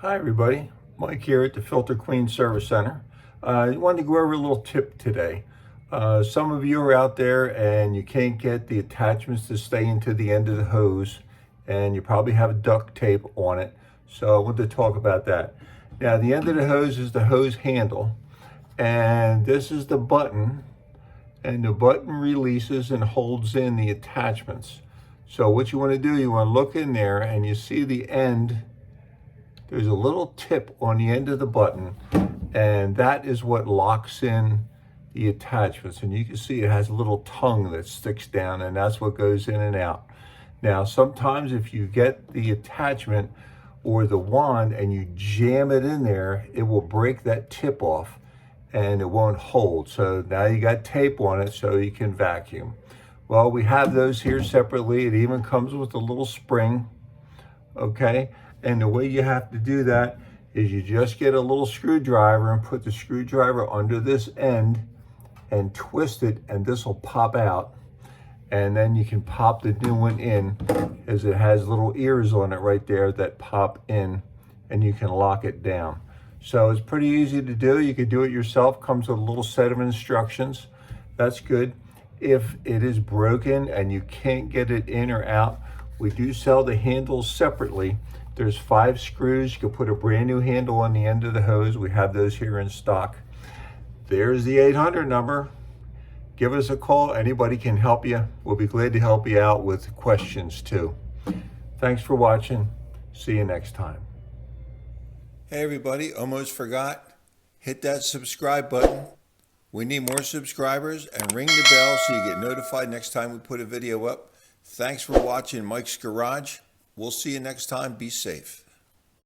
Hi everybody, Mike here at the Filter Queen Service Center. I wanted to go over a little tip today. Some of you are out there and you can't get the attachments to stay into the end of the hose, and you probably have duct tape on it. So I want to talk about that. Now the end of the hose is the hose handle, and this is the button, and the button releases and holds in the attachments. So what you want to do, you want to look in there and you see the end. There's a little tip on the end of the button, and that is what locks in the attachments. And you can see it has a little tongue that sticks down, and that's what goes in and out. Now, sometimes if you get the attachment or the wand and you jam it in there, it will break that tip off and it won't hold. So now you got tape on it so you can vacuum. Well, we have those here separately. It even comes with a little spring, okay? And the way you have to do that is you just get a little screwdriver and put the screwdriver under this end and twist it, and this will pop out. And then you can pop the new one in, as it has little ears on it right there that pop in, and you can lock it down. So it's pretty easy to do. You can do it yourself. Comes with a little set of instructions. That's good. If it is broken and you can't get it in or out, we do sell the handles separately. There's 5 screws. You can put a brand new handle on the end of the hose. We have those here in stock. There's the 800 number. Give us a call. Anybody can help you. We'll be glad to help you out with questions too. Thanks for watching. See you next time. Hey everybody, almost forgot. Hit that subscribe button. We need more subscribers, and ring the bell so you get notified next time we put a video up. Thanks for watching Mike's Garage. We'll see you next time. Be safe.